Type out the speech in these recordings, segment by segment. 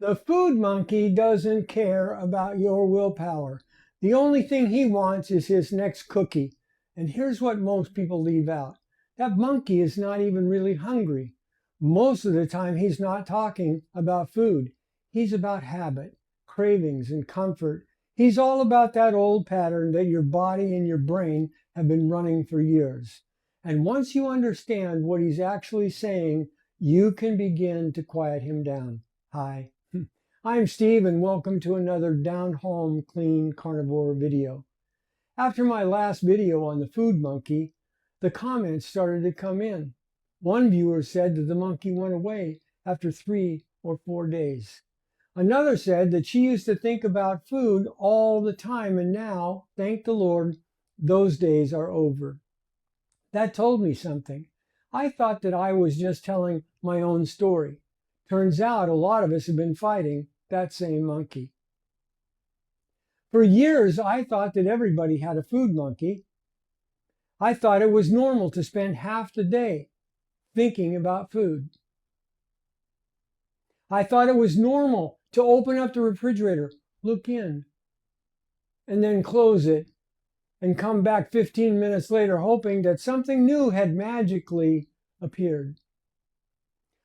The food monkey doesn't care about your willpower. The only thing he wants is his next cookie. And here's what most people leave out. That monkey is not even really hungry. Most of the time, he's not talking about food. He's about habit, cravings, and comfort. He's all about that old pattern that your body and your brain have been running for years. And once you understand what he's actually saying, you can begin to quiet him down. Hi. I'm Steve and welcome to another down home clean carnivore video. After my last video on the food monkey, the comments started to come in. One viewer said that the monkey went away after 3 or 4 days. Another said that she used to think about food all the time and now, thank the Lord, those days are over. That told me something. I thought that I was just telling my own story. Turns out a lot of us have been fighting that same monkey. For years, I thought that everybody had a food monkey. I thought it was normal to spend half the day thinking about food. I thought it was normal to open up the refrigerator, look in, and then close it and come back 15 minutes later hoping that something new had magically appeared.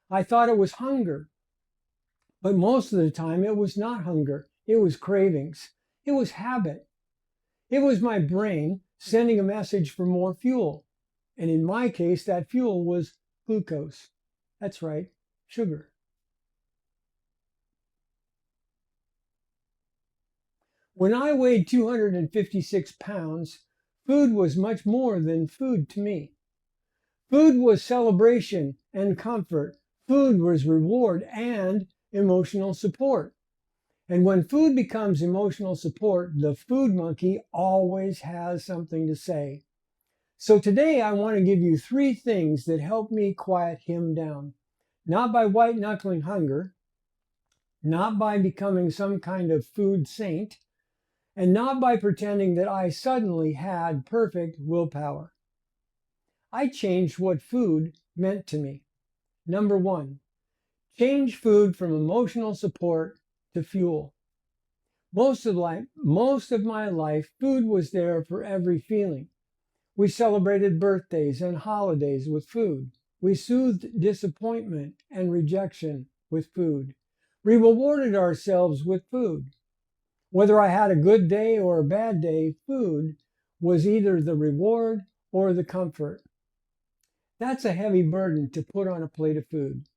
I thought it was hunger. But most of the time, it was not hunger. It was cravings. It was habit. It was my brain sending a message for more fuel. And in my case, that fuel was glucose. That's right, sugar. When I weighed 256 pounds, food was much more than food to me. Food was celebration and comfort. Food was reward and emotional support. And when food becomes emotional support, the food monkey always has something to say. So today I want to give you 3 things that help me quiet him down. Not by white knuckling hunger, not by becoming some kind of food saint, and not by pretending that I suddenly had perfect willpower. I changed what food meant to me. Number 1. Change food from emotional support to fuel. Most of my life, food was there for every feeling. We celebrated birthdays and holidays with food. We soothed disappointment and rejection with food. We rewarded ourselves with food. Whether I had a good day or a bad day, food was either the reward or the comfort. That's a heavy burden to put on a plate of food.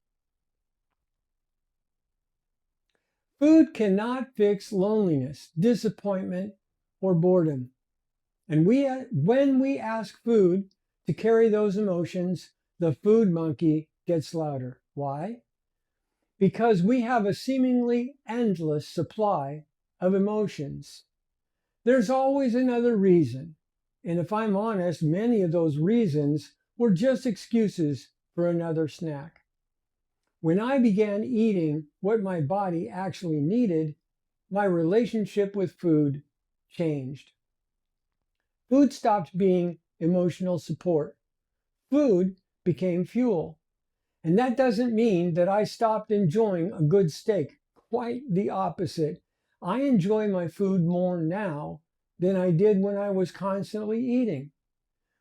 Food cannot fix loneliness, disappointment, or boredom. And when we ask food to carry those emotions, the food monkey gets louder. Why? Because we have a seemingly endless supply of emotions. There's always another reason. And if I'm honest, many of those reasons were just excuses for another snack. When I began eating what my body actually needed, my relationship with food changed. Food stopped being emotional support. Food became fuel. And that doesn't mean that I stopped enjoying a good steak. Quite the opposite. I enjoy my food more now than I did when I was constantly eating.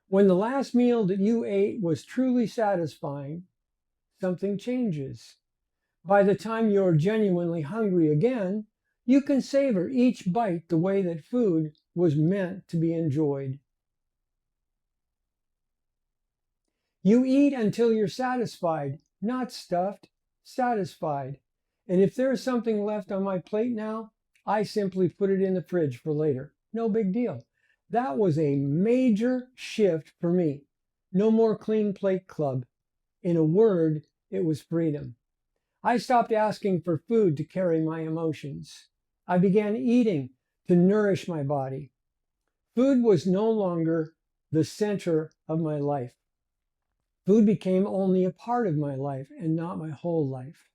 When the last meal that you ate was truly satisfying, something changes. By the time you're genuinely hungry again, you can savor each bite the way that food was meant to be enjoyed. You eat until you're satisfied, not stuffed, satisfied. And if there's something left on my plate now, I simply put it in the fridge for later. No big deal. That was a major shift for me. No more clean plate club. In a word, it was freedom. I stopped asking for food to carry my emotions. I began eating to nourish my body. Food was no longer the center of my life. Food became only a part of my life and not my whole life.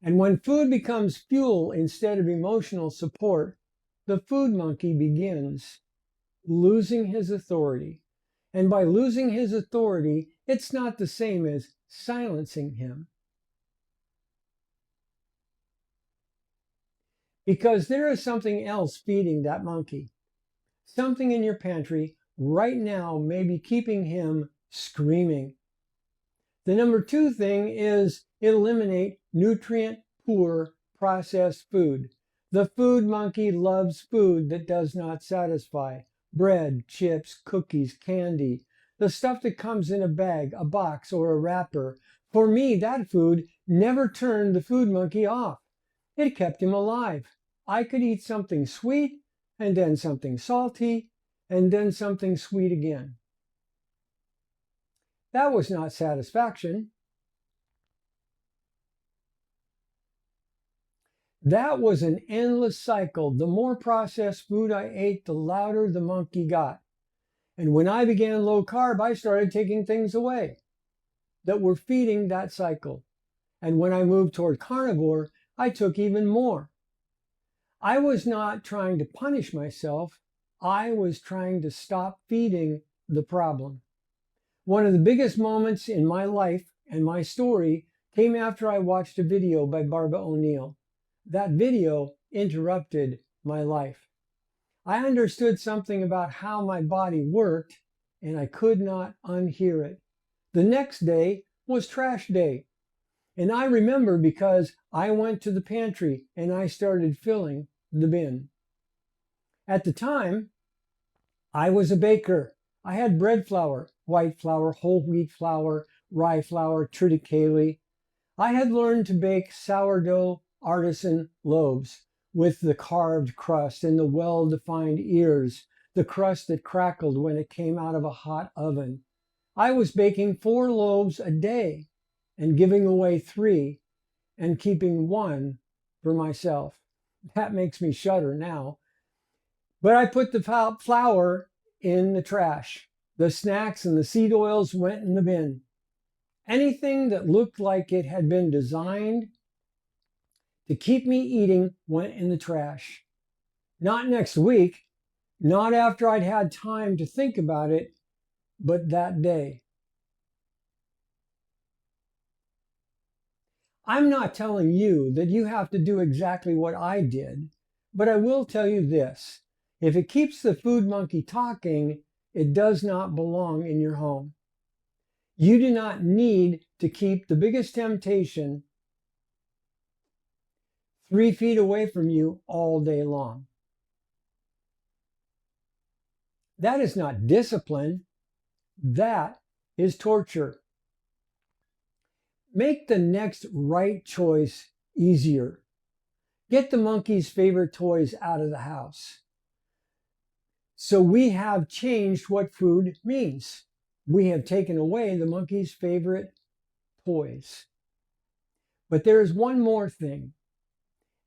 And when food becomes fuel instead of emotional support, the food monkey begins losing his authority. And by losing his authority, it's not the same as silencing him. because there is something else feeding that monkey. Something in your pantry right now may be keeping him screaming. The number two thing is eliminate nutrient poor processed food. The food monkey loves food that does not satisfy. Bread, chips, cookies, candy, the stuff that comes in a bag, a box, or a wrapper. For me, that food never turned the food monkey off. It kept him alive. I could eat something sweet, and then something salty, and then something sweet again. That was not satisfaction. That was an endless cycle. The more processed food I ate, the louder the monkey got. And when I began low carb, I started taking things away that were feeding that cycle. And when I moved toward carnivore, I took even more. I was not trying to punish myself. I was trying to stop feeding the problem. One of the biggest moments in my life and my story came after I watched a video by Barbara O'Neill. That video interrupted my life. I understood something about how my body worked, and I could not unhear it. The next day was trash day. And I remember because I went to the pantry and I started filling the bin. At the time, I was a baker. I had bread flour, white flour, whole wheat flour, rye flour, triticale. I had learned to bake sourdough artisan loaves with the carved crust and the well-defined ears, the crust that crackled when it came out of a hot oven. I was baking 4 loaves a day and giving away 3 and keeping 1 for myself. That makes me shudder now. But I put the flour in the trash. The snacks and the seed oils went in the bin. Anything that looked like it had been designed to keep me eating went in the trash. Not next week, not after I'd had time to think about it, but that day. I'm not telling you that you have to do exactly what I did, but I will tell you this. If it keeps the food monkey talking, it does not belong in your home. You do not need to keep the biggest temptation 3 feet away from you all day long. That is not discipline. That is torture. Make the next right choice easier. Get the monkey's favorite toys out of the house. So we have changed what food means. We have taken away the monkey's favorite toys. But there is one more thing.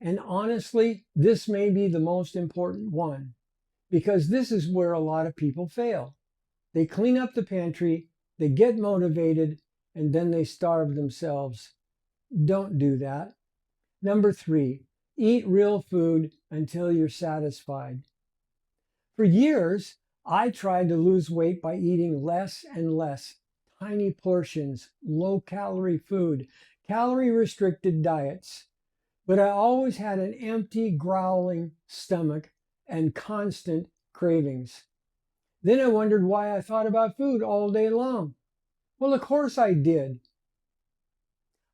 And honestly, this may be the most important one, because this is where a lot of people fail. They clean up the pantry, they get motivated, and then they starve themselves. Don't do that. Number 3, eat real food until you're satisfied. For years, I tried to lose weight by eating less and less, tiny portions, low-calorie food, calorie-restricted diets. But I always had an empty, growling stomach and constant cravings. Then I wondered why I thought about food all day long. Well, of course I did.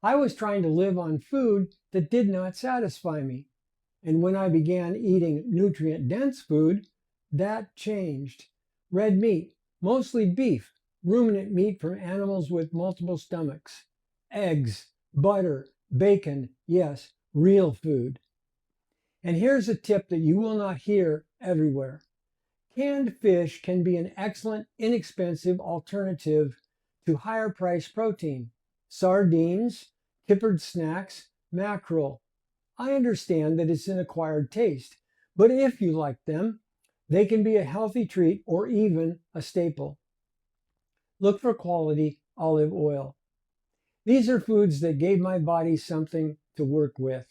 I was trying to live on food that did not satisfy me. And when I began eating nutrient-dense food, that changed. Red meat, mostly beef, ruminant meat from animals with multiple stomachs, eggs, butter, bacon, yes, real food. And here's a tip that you will not hear everywhere. Canned fish can be an excellent, inexpensive alternative to higher priced protein. Sardines, kippered snacks, mackerel. I understand that it's an acquired taste, but if you like them, they can be a healthy treat or even a staple. Look for quality olive oil. These are foods that gave my body something to work with.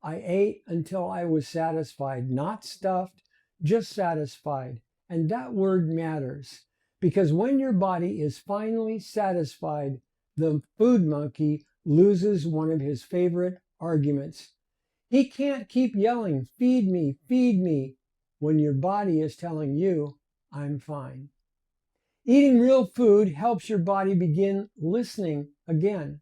I ate until I was satisfied, not stuffed, just satisfied. And that word matters, because when your body is finally satisfied, the food monkey loses one of his favorite arguments. He can't keep yelling, feed me, when your body is telling you, I'm fine. Eating real food helps your body begin listening again.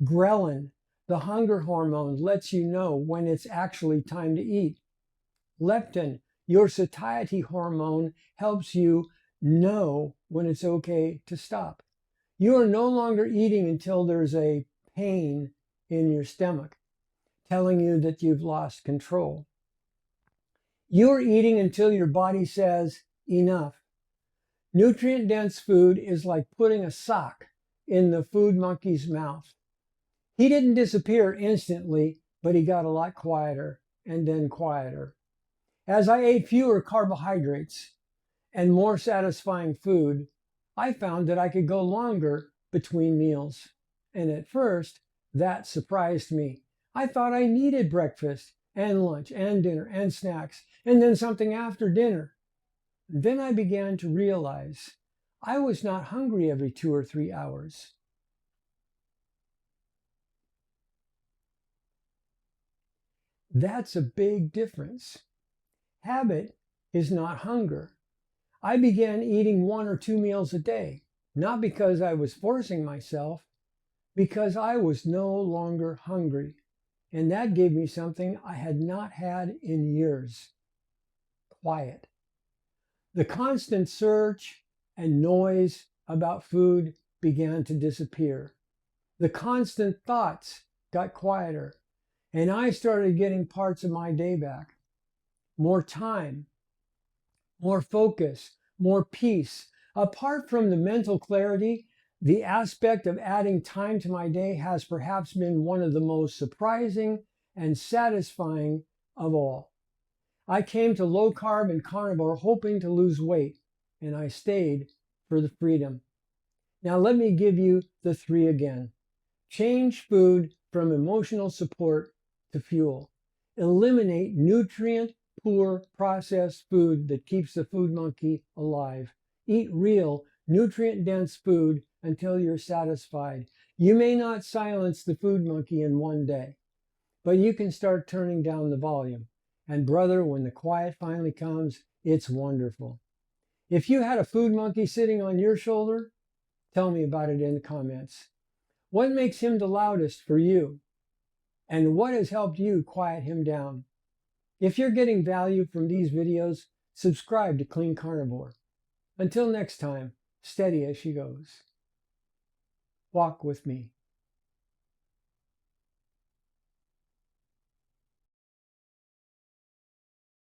Ghrelin, the hunger hormone, lets you know when it's actually time to eat. Leptin, your satiety hormone, helps you know when it's okay to stop. You are no longer eating until there's a pain in your stomach telling you that you've lost control. You're eating until your body says enough. Nutrient dense food is like putting a sock in the food monkey's mouth. He didn't disappear instantly, but he got a lot quieter and then quieter. As I ate fewer carbohydrates and more satisfying food, I found that I could go longer between meals. And at first, that surprised me. I thought I needed breakfast and lunch and dinner and snacks and then something after dinner. Then I began to realize I was not hungry every 2 or 3 hours. That's a big difference. Habit is not hunger. I began eating 1 or 2 meals a day, not because I was forcing myself, because I was no longer hungry. And that gave me something I had not had in years: quiet. The constant search and noise about food began to disappear. The constant thoughts got quieter, and I started getting parts of my day back. More time, more focus, more peace. Apart from the mental clarity, the aspect of adding time to my day has perhaps been one of the most surprising and satisfying of all. I came to low carb and carnivore hoping to lose weight, and I stayed for the freedom. Now, let me give you the three again. Change food from emotional support to fuel. Eliminate nutrient poor processed food that keeps the food monkey alive. Eat real, nutrient dense food until you're satisfied. You may not silence the food monkey in one day, but you can start turning down the volume. And brother, when the quiet finally comes, it's wonderful. If you had a food monkey sitting on your shoulder, tell me about it in the comments. What makes him the loudest for you? And what has helped you quiet him down? If you're getting value from these videos, subscribe to Clean Carnivore. Until next time, steady as she goes. Walk with me.